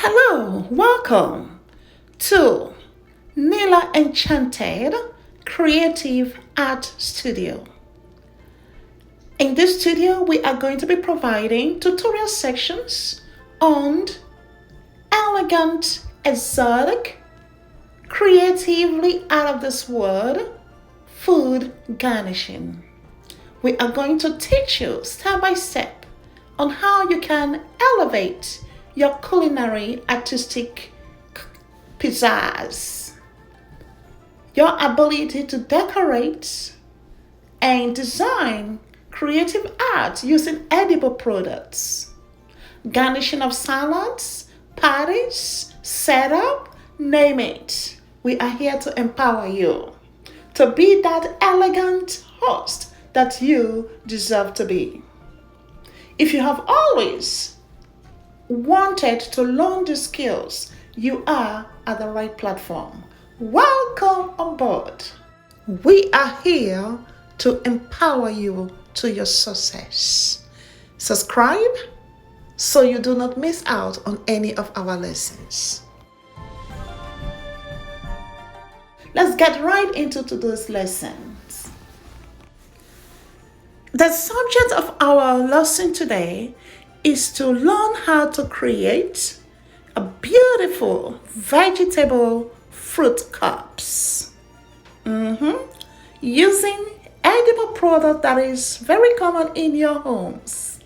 Hello, welcome to Nila Enchanted Creative Art Studio. In this studio, we are going to be providing tutorial sections on elegant, exotic, creatively out of this world food garnishing. We are going to teach you step by step on how you can elevate your culinary artistic pizzazz, your ability to decorate and design creative art using edible products, garnishing of salads, parties, setup, name it. We are here to empower you to be that elegant host that you deserve to be. If you have always wanted to learn the skills, you are at the right platform. Welcome on board. We are here to empower you to your success. Subscribe so you do not miss out on any of our lessons. Let's get right into today's lessons. The subject of our lesson today is to learn how to create a beautiful vegetable fruit cups using edible product that is very common in your homes,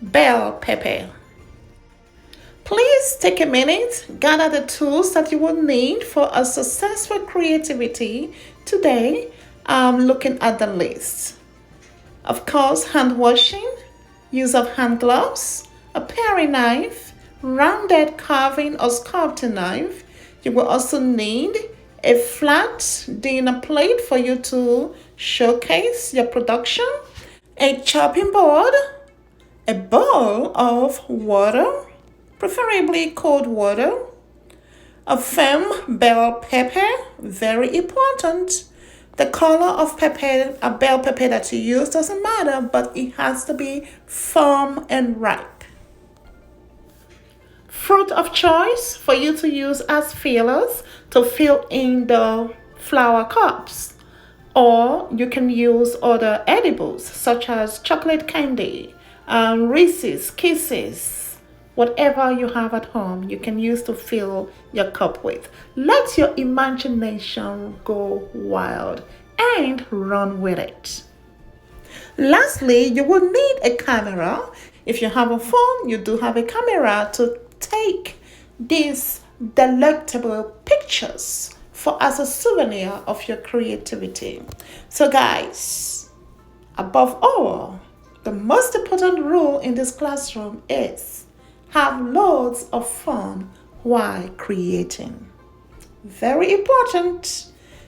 bell pepper. Please take a minute, gather the tools that you will need for a successful creativity today. Looking at the list. Of course, hand washing, use of hand gloves, a paring knife, rounded carving or sculpting knife. You will also need a flat dinner plate for you to showcase your production, a chopping board, a bowl of water, preferably cold water, a firm bell pepper, very important. The color of pepper, a bell pepper that you use doesn't matter, but it has to be firm and ripe. Fruit of choice for you to use as fillers to fill in the flower cups. Or you can use other edibles such as chocolate candy, Reese's, Kisses, whatever you have at home, you can use to fill your cup with. Let your imagination go wild and run with it. Lastly, you will need a camera. If you have a phone, you do have a camera to take these delectable pictures for as a souvenir of your creativity. So guys, above all, the most important rule in this classroom is have loads of fun while creating. Very important.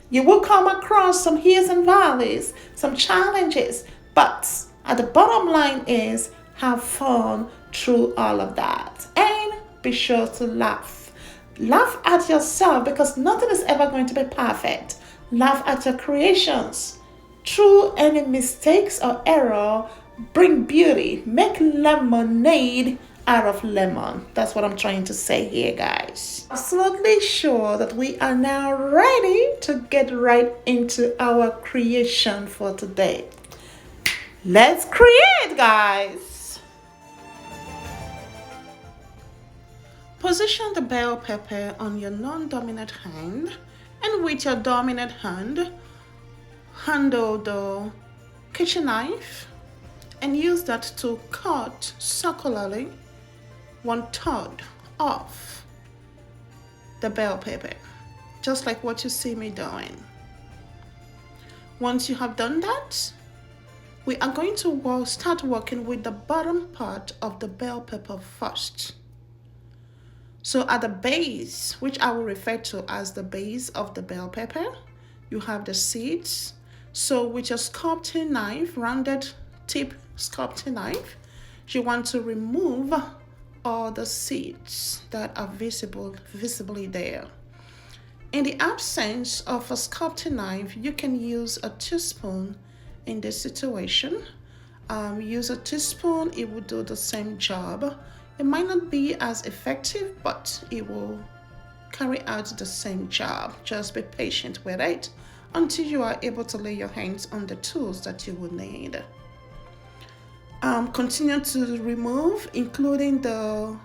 You will come across some hills and valleys, some challenges, but at the bottom line is have fun through all of that. And be sure to laugh. Laugh at yourself because nothing is ever going to be perfect. Laugh at your creations. Through any mistakes or error, bring beauty. Make lemonade out of lemon. That's what I'm trying to say here, guys. Absolutely sure that we are now ready to get right into our creation for today. Let's create, guys. Position the bell pepper on your non-dominant hand, and with your dominant hand, handle the kitchen knife and use that to cut circularly 1/3 off the bell pepper, just like what you see me doing. Once you have done that, we are going to start working with the bottom part of the bell pepper first. So at the base, which I will refer to as the base of the bell pepper, you have the seeds. So with your sculpting knife, rounded tip sculpting knife, you want to remove all the seeds that are visibly there. In the absence of a sculpting knife, you can use a teaspoon in this situation. Use a teaspoon, it will do the same job. It might not be as effective, but it will carry out the same job. Just be patient with it until you are able to lay your hands on the tools that you will need. Continue to remove, including the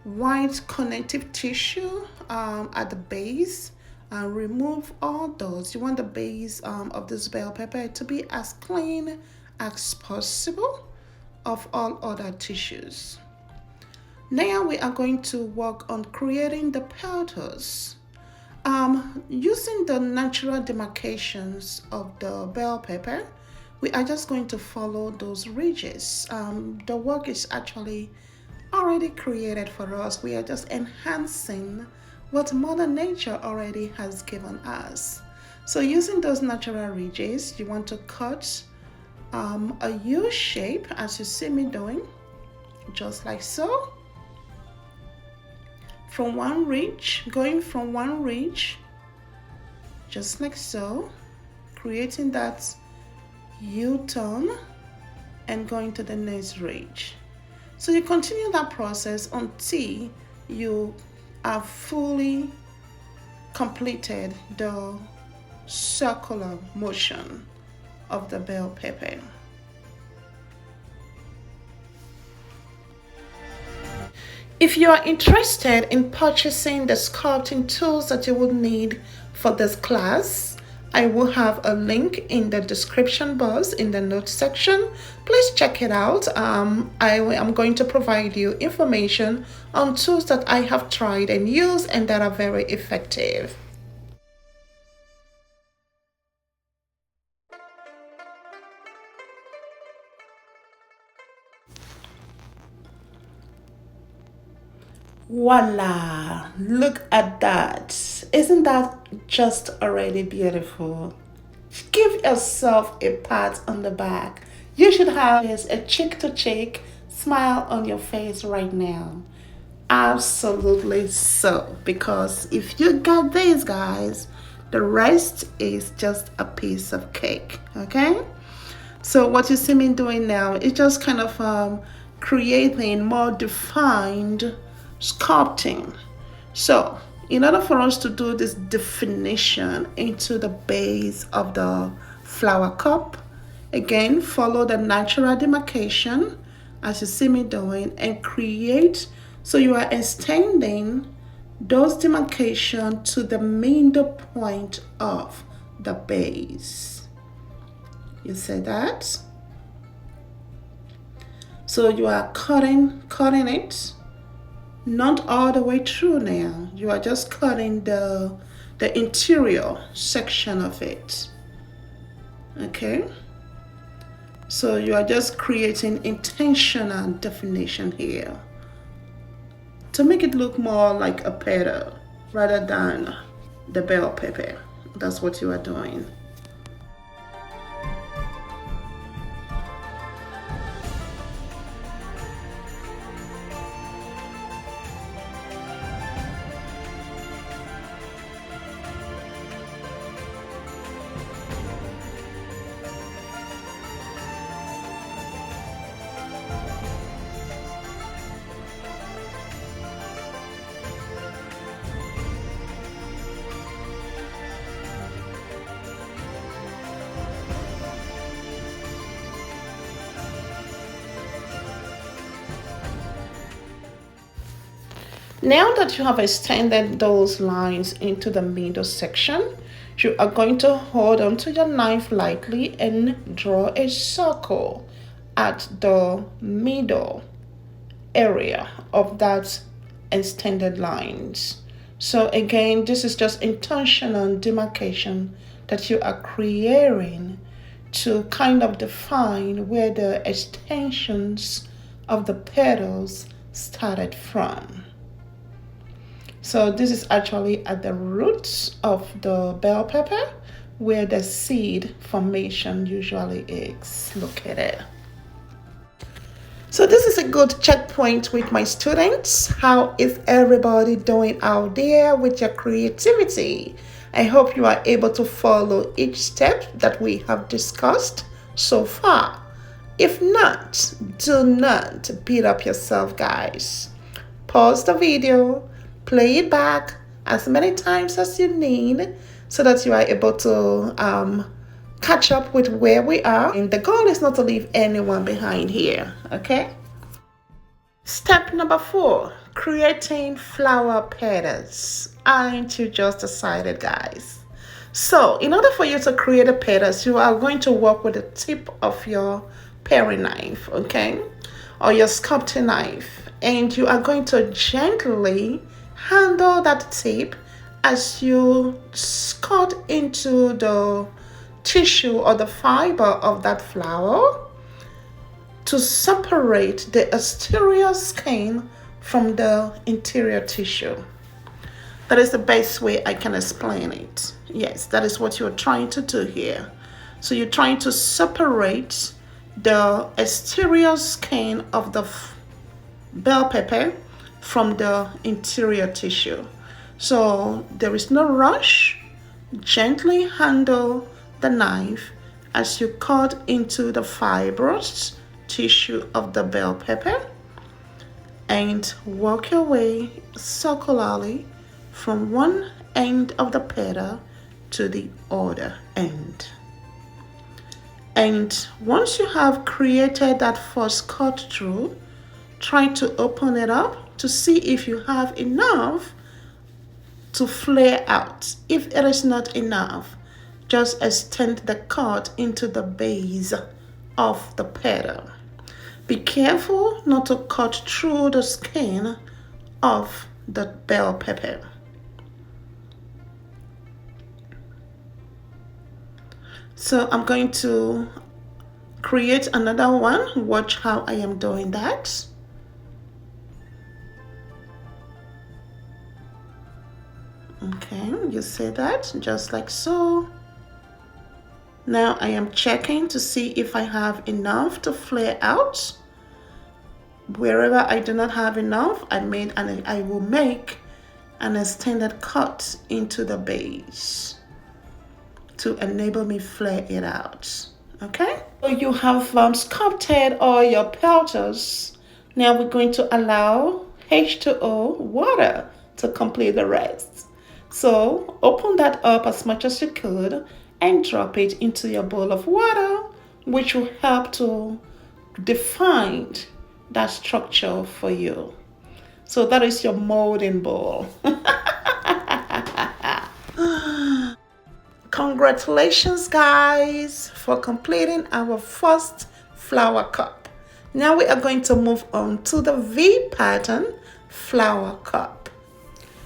white connective tissue at the base. Remove all those. You want the base of this bell pepper to be as clean as possible of all other tissues. Now we are going to work on creating the petals. Using the natural demarcations of the bell pepper, we are just going to follow those ridges. The work is actually already created for us. We are just enhancing what Mother Nature already has given us. So using those natural ridges, you want to cut a U shape as you see me doing, just like so. From one ridge, going from one ridge, just like so, creating that U-turn and going to the next ridge. So you continue that process until you have fully completed the circular motion of the bell pepper. If you are interested in purchasing the sculpting tools that you will need for this class, I will have a link in the description box in the notes section. Please check it out. I am going to provide you information on tools that I have tried and used and that are very effective. Voila, look at that. Isn't that just already beautiful? Give yourself a pat on the back. You should have a cheek to cheek smile on your face right now. Absolutely so, because if you got this, guys, the rest is just a piece of cake. Okay, so what you see me doing now is just kind of creating more defined sculpting. So in order for us to do this definition into the base of the flower cup, again follow the natural demarcation as you see me doing and create. So you are extending those demarcation to the middle point of the base. You see that? So you are cutting it, not all the way through now. You are just cutting the interior section of it. Okay, so you are just creating intentional definition here to make it look more like a petal rather than the bell pepper. That's what you are doing. Now that you have extended those lines into the middle section, you are going to hold onto your knife lightly and draw a circle at the middle area of that extended lines. So again, this is just intentional demarcation that you are creating to kind of define where the extensions of the petals started from. So this is actually at the roots of the bell pepper where the seed formation usually is located. So this is a good checkpoint with my students. How is everybody doing out there with your creativity? I hope you are able to follow each step that we have discussed so far. If not, do not beat up yourself, guys. pause the video, play it back as many times as you need so that you are able to catch up with where we are. And the goal is not to leave anyone behind here, okay? Step number 4, creating flower petals. Aren't you just excited, guys? So in order for you to create a petals, you are going to work with the tip of your paring knife, okay, or your sculpting knife, and you are going to gently handle that tip as you cut into the tissue or the fiber of that flower to separate the exterior skin from the interior tissue. That is the best way I can explain it. Yes, that is what you're trying to do here. So you're trying to separate the exterior skin of the bell pepper from the interior tissue. So there is no rush. Gently handle the knife as you cut into the fibrous tissue of the bell pepper and work your way circularly from one end of the petal to the other end. And once you have created that first cut through, try to open it up to see if you have enough to flare out. If it is not enough, just extend the cut into the base of the petal. Be careful not to cut through the skin of the bell pepper. So I'm going to create another one. Watch how I am doing that. Okay, you see that, just like so. Now I am checking to see if I have enough to flare out. Wherever I do not have enough, I will make an extended cut into the base to enable me flare it out. Okay, so you have sculpted all your petals. Now we're going to allow H2O water to complete the rest. So open that up as much as you could and drop it into your bowl of water, which will help to define that structure for you. So that is your molding bowl. Congratulations, guys, for completing our first flower cup. Now we are going to move on to the V pattern flower cup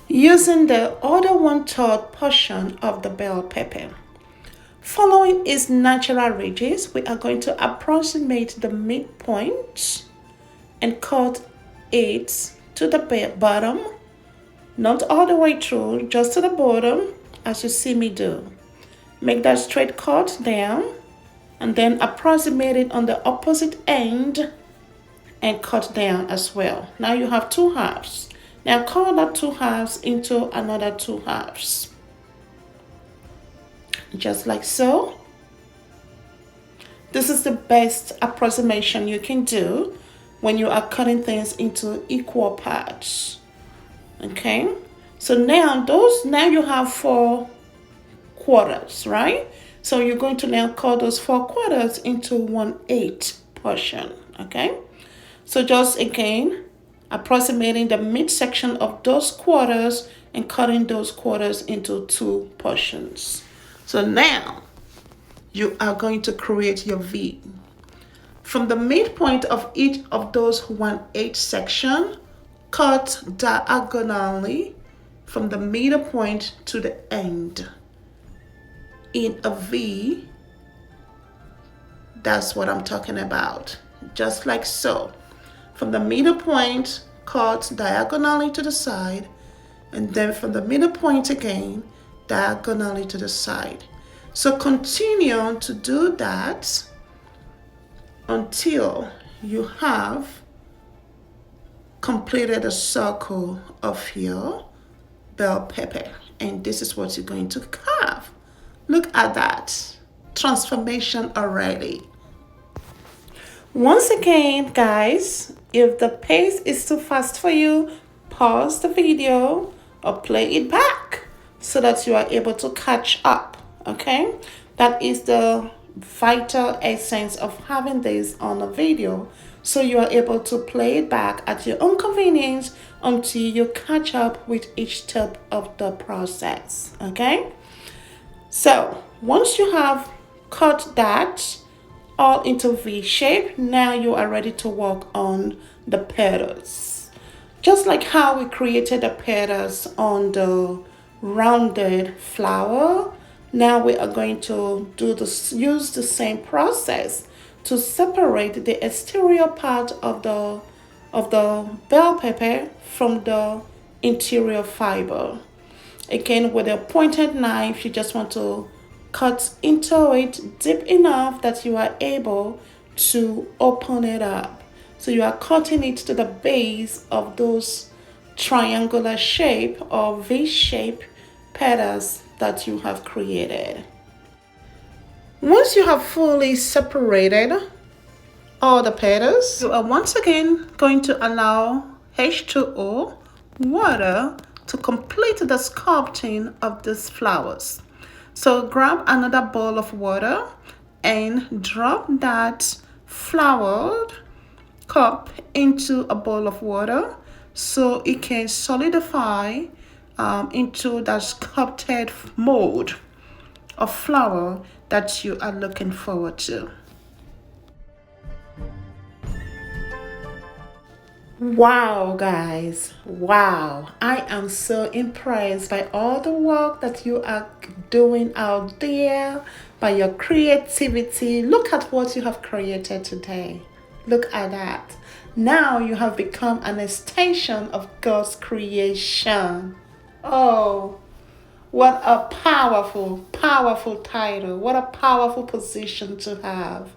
using the other 1/3 portion of the bell pepper. Following its natural ridges, we are going to approximate the midpoint and cut it to the bottom, not all the way through, just to the bottom, as you see me do. Make that straight cut down and then approximate it on the opposite end and cut down as well. Now you have 2 halves. Now cut that 2 halves into another 2 halves. Just like so. This is the best approximation you can do when you are cutting things into equal parts. Okay, so now you have 4 quarters, right? So you're going to now cut those 4 quarters into 1/8 portion. Okay, so just again approximating the midsection of those quarters and cutting those quarters into 2 portions. So now you are going to create your V. From the midpoint of each of those 1/8 section, cut diagonally from the middle point to the end in a V. That's what I'm talking about. Just like so. From the middle point, cut diagonally to the side, and then from the middle point again, diagonally to the side. So continue to do that until you have completed a circle of your bell pepper. And this is what you're going to carve. Look at that transformation already. Once again, guys, if the pace is too fast for you, pause the video or play it back so that you are able to catch up. Okay, that is the vital essence of having this on a video, so you are able to play it back at your own convenience until you catch up with each step of the process. Okay, so once you have cut that all into V shape, now you are ready to work on the petals. Just like how we created the petals on the rounded flower, now we are going to use the same process to separate the exterior part of the bell pepper from the interior fiber. Again, with a pointed knife, you just want to cut into it deep enough that you are able to open it up. So you are cutting it to the base of those triangular shape or V-shape petals that you have created. Once you have fully separated all the petals, you are once again going to allow H2O, water, to complete the sculpting of these flowers. So grab another bowl of water and drop that flowered cup into a bowl of water so it can solidify into that sculpted mold of flower that you are looking forward to. Wow, guys, wow, I am so impressed by all the work that you are doing out there, by your creativity. Look at what you have created today. Look at that. Now you have become an extension of God's creation. Oh, what a powerful, powerful title. What a powerful position to have.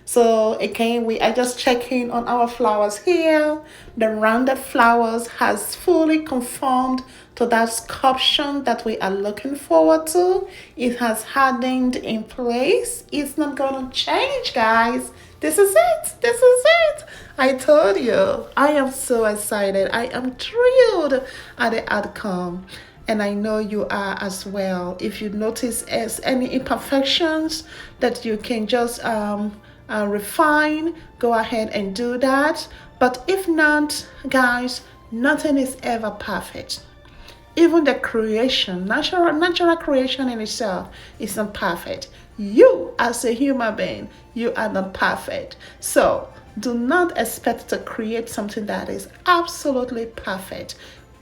So again, we are just checking on our flowers here. The rounded flowers has fully conformed to that sculpture that we are looking forward to. It has hardened in place. It's not going to change, guys. This is it. This is it. I told you. I am so excited. I am thrilled at the outcome. And I know you are as well. If you notice any imperfections that you can just refine, go ahead and do that. But if not, guys, nothing is ever perfect. Even the creation, natural creation in itself is not perfect. You as a human being, you are not perfect. So do not expect to create something that is absolutely perfect.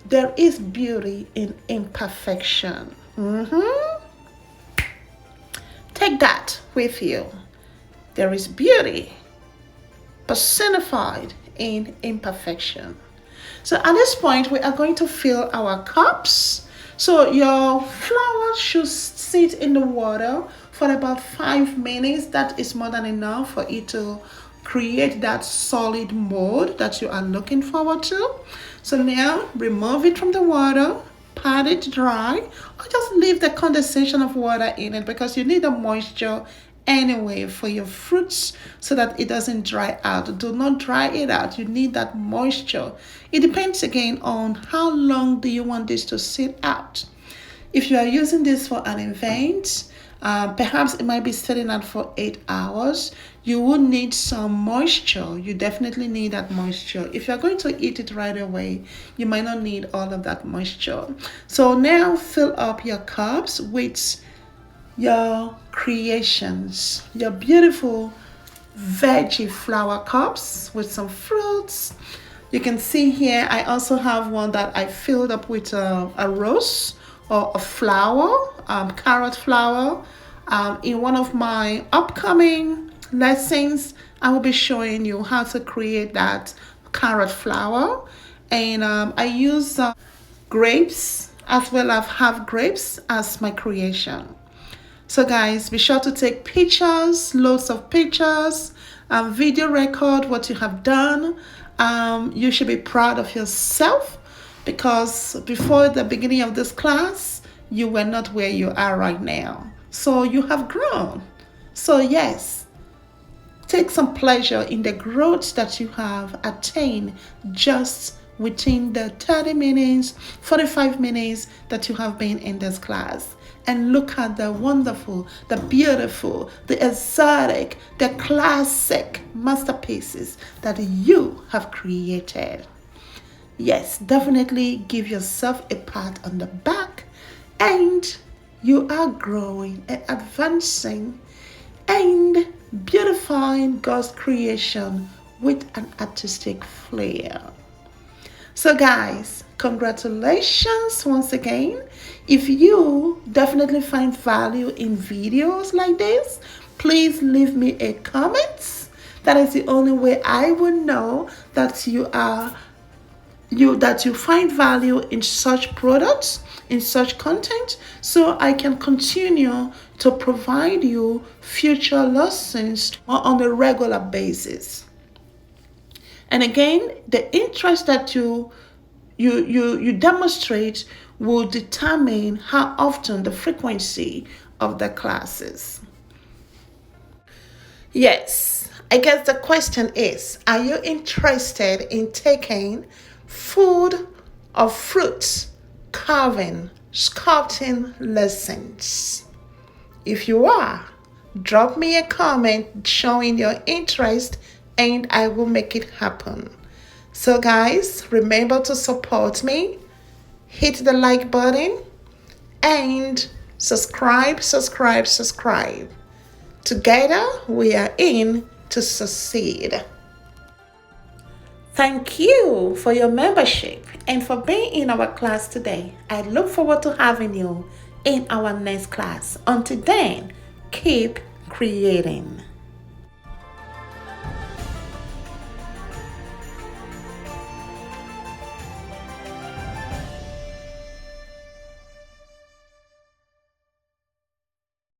There is beauty in imperfection. Take that with you. There is beauty personified in imperfection. So at this point, we are going to fill our cups. So your flower should sit in the water for about 5 minutes. That is more than enough for it to create that solid mold that you are looking forward to. So now remove it from the water, pat it dry, or just leave the condensation of water in it because you need the moisture anyway for your fruits so that it doesn't dry out. Do not dry it out. You need that moisture. It depends again on how long do you want this to sit out. If you are using this for an event, perhaps it might be sitting out for 8 hours. You will need some moisture. You definitely need that moisture. If you're going to eat it right away, you might not need all of that moisture. So now fill up your cups with your creations, your beautiful veggie flower cups with some fruits. You can see here I also have one that I filled up with a rose or a flower, carrot flower. In one of my upcoming lessons, I will be showing you how to create that carrot flower. And I use grapes as well as half grapes as my creation. So guys, be sure to take pictures, loads of pictures, video record what you have done. You should be proud of yourself because before the beginning of this class, you were not where you are right now. So you have grown. So yes, take some pleasure in the growth that you have attained just within the 30 minutes, 45 minutes that you have been in this class. And look at the wonderful, the beautiful, the exotic, the classic masterpieces that you have created. Yes, definitely give yourself a pat on the back, and you are growing and advancing and beautifying God's creation with an artistic flair. So guys, congratulations once again. If you definitely find value in videos like this, please leave me a comment. That is the only way I will know that you find value in such products, in such content, so I can continue to provide you future lessons on a regular basis. And again, the interest that you demonstrate will determine how often, the frequency of the classes. Yes, I guess the question is, are you interested in taking food or fruits carving, sculpting lessons? If you are, drop me a comment showing your interest and I will make it happen. So guys, remember to support me, hit the like button, and subscribe. Together we are in to succeed. Thank you for your membership and for being in our class today. I look forward to having you in our next class. Until then, keep creating.